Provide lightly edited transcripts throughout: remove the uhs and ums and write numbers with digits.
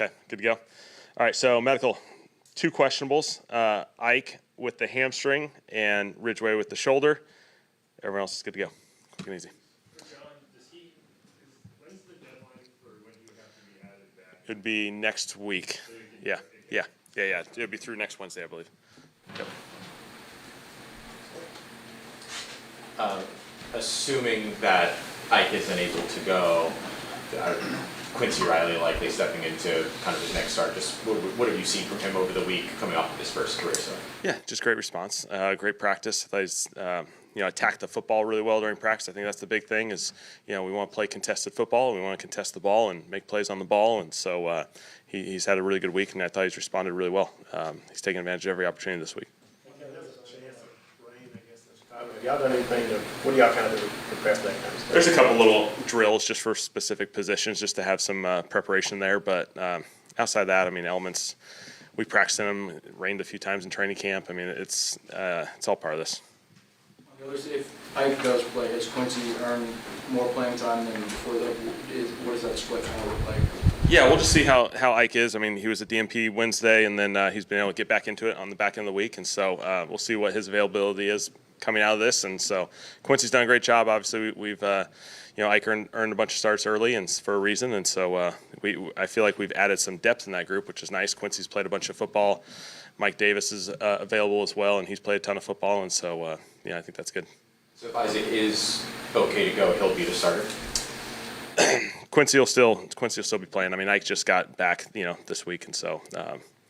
Okay, good to go. All right, so medical, 2 questionables. Ike with the hamstring and Ridgeway with the shoulder. Everyone else is good to go. Quick and easy. When's the deadline for when you have to be added back? It would be next week. Yeah. It would be through next Wednesday, I believe. Yep. Assuming that Ike isn't able to go, Quincy Riley likely stepping into kind of his next start. Just what have you seen from him over the week coming off of his first career start? Yeah, just great response, great practice. I thought he's attacked the football really well during practice. I think that's the big thing is, we want to play contested football. We want to contest the ball and make plays on the ball. And so he's had a really good week, and I thought he's responded really well. He's taken advantage of every opportunity this week. Have y'all done anything what do y'all kind of do to prep that kind of stuff? There's a couple little drills just for specific positions just to have some preparation there. But outside that, elements, we practiced in them. It rained a few times in training camp. It's all part of this. If Ike does play, has Quincy earned more playing time than before? What does that split kind of look like? Yeah, we'll just see how Ike is. He was at DMP Wednesday, and then he's been able to get back into it on the back end of the week. And so we'll see what his availability is coming out of this. And so Quincy's done a great job. Obviously, we've Ike earned a bunch of starts early and for a reason. And so I feel like we've added some depth in that group, which is nice. Quincy's played a bunch of football. Mike Davis is available as well, and he's played a ton of football. And so, I think that's good. So if Isaac is okay to go, he'll be the starter? Quincy will still be playing. Ike just got back, this week. And so,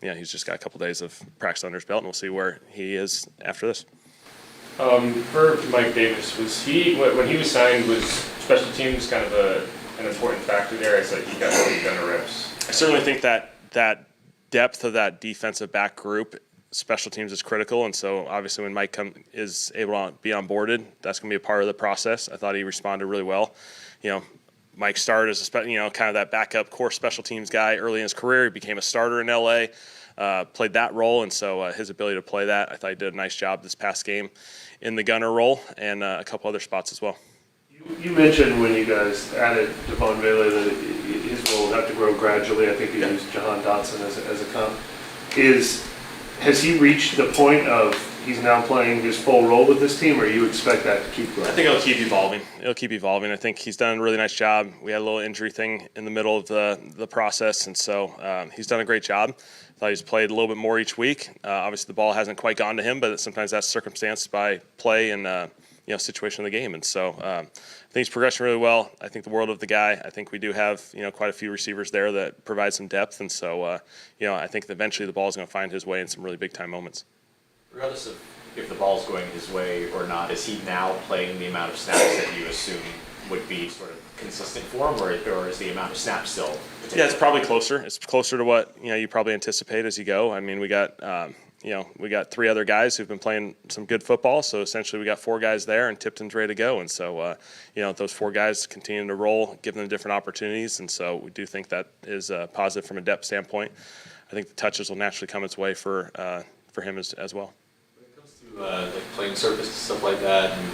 he's just got a couple days of practice under his belt, and we'll see where he is after this. For Mike Davis, was he when he was signed, was special teams kind of an important factor there? It's like he got all the gunner reps. I certainly think that depth of that defensive back group, special teams is critical, and so obviously when Mike is able to be onboarded, that's going to be a part of the process. I thought he responded really well. Mike started as kind of that backup core special teams guy early in his career. He became a starter in LA. Played that role, and so his ability to play that, I thought he did a nice job this past game in the gunner role and a couple other spots as well. You mentioned when you guys added Devon Bailey that his role would have to grow gradually. I think you used Jahan Dotson as a comp. Has he reached the point of he's now playing his full role with this team, or you expect that to keep growing? I think it'll keep evolving. I think he's done a really nice job. We had a little injury thing in the middle of the process, and so he's done a great job. I thought he's played a little bit more each week. Obviously, the ball hasn't quite gone to him, but sometimes that's circumstanced by play and situation of the game. And so I think he's progressing really well. I think the world of the guy. I think we do have quite a few receivers there that provide some depth, and so I think that eventually the ball is going to find his way in some really big time moments. Regardless of if the ball's going his way or not, is he now playing the amount of snaps that you assume would be sort of consistent for him, or is the amount of snaps still? Yeah, it's probably closer. It's closer to what you probably anticipate as you go. We got 3 other guys who've been playing some good football. So essentially, we got 4 guys there, and Tipton's ready to go. And so those 4 guys continue to roll, give them different opportunities. And so we do think that is positive from a depth standpoint. I think the touches will naturally come its way for him as well. When it comes to playing surface and stuff like that, and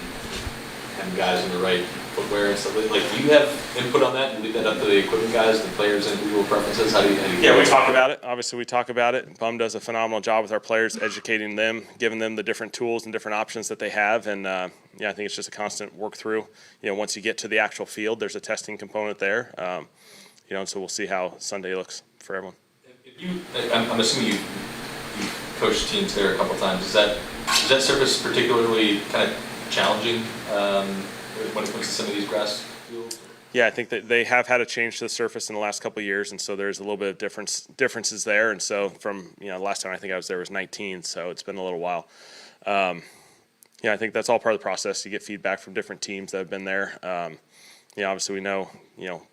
having guys in the right footwear and stuff like, do you have input on that and leave that up to the equipment guys, the players, and individual preferences? How do you Yeah, we talk about it. Obviously, we talk about it. Bum does a phenomenal job with our players, educating them, giving them the different tools and different options that they have. And I think it's just a constant work through. Once you get to the actual field, there's a testing component there. And so we'll see how Sunday looks for everyone. I'm assuming you coached teams there a couple times. Is that surface particularly kind of challenging when it comes to some of these grass fields? Yeah, I think that they have had a change to the surface in the last couple of years, and so there's a little bit of differences there. And so from the last time I think I was there was 19, so it's been a little while. I think that's all part of the process. You get feedback from different teams that have been there. Obviously we know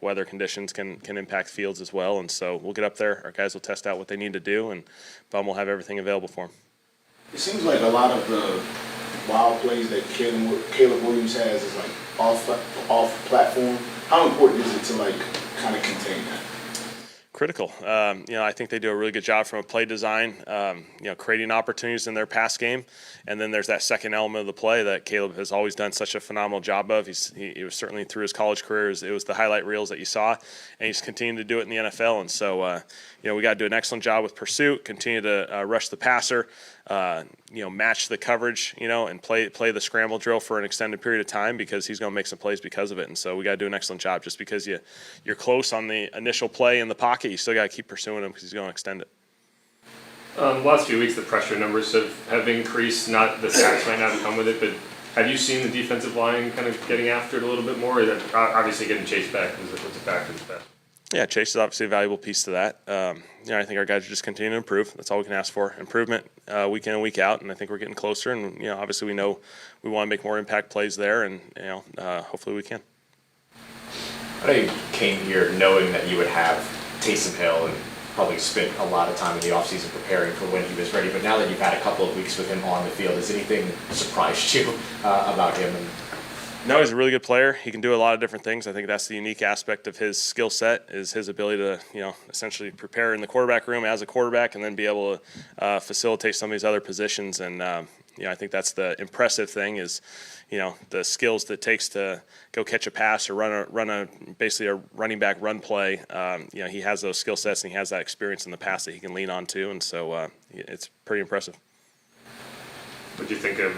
weather conditions can impact fields as well, and so we'll get up there. Our guys will test out what they need to do, and Bum will have everything available for them. It seems like a lot of the wild plays that Caleb Williams has is like off platform. How important is it to kind of contain that? critical. I think they do a really good job from a play design, creating opportunities in their pass game. And then there's that second element of the play that Caleb has always done such a phenomenal job of. He was certainly through his college career, it was the highlight reels that you saw, and he's continued to do it in the NFL. And so, we got to do an excellent job with pursuit, continue to rush the passer, match the coverage, and play the scramble drill for an extended period of time, because he's going to make some plays because of it. And so we got to do an excellent job. Just because you're close on the initial play in the pocket, you still got to keep pursuing him because he's going to extend it. Last few weeks, the pressure numbers have increased. Not the sacks might not have come with it, but have you seen the defensive line kind of getting after it a little bit more? Or that obviously getting chased back was a factor in the past. Yeah, Chase is obviously a valuable piece to that. I think our guys are just continuing to improve. That's all we can ask for. Improvement week in and week out, and I think we're getting closer. And obviously we know we want to make more impact plays there, and hopefully we can. I know you came here knowing that you would have Taysom Hill and probably spent a lot of time in the offseason preparing for when he was ready. But now that you've had a couple of weeks with him on the field, has anything surprised you about him? No, he's a really good player. He can do a lot of different things. I think that's the unique aspect of his skill set, is his ability to, essentially prepare in the quarterback room as a quarterback and then be able to facilitate some of these other positions. And, I think that's the impressive thing is, the skills that it takes to go catch a pass or run basically a running back run play. He has those skill sets and he has that experience in the past that he can lean on to. And so it's pretty impressive. What do you think of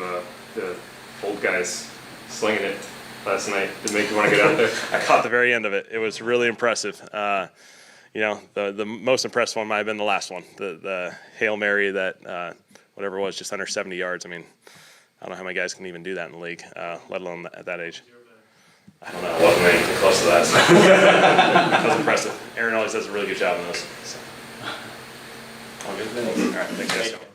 the old guys slinging it last night? Did it make you want to get out there? I caught the very end of it. It was really impressive. The most impressive one might have been the last one, the Hail Mary that whatever it was, just under 70 yards. I mean, I don't know how many guys can even do that in the league, let alone at that age. I don't know. It wasn't anything close to that. So. That was impressive. Aaron always does a really good job in those. So. All good? All right, thanks guys.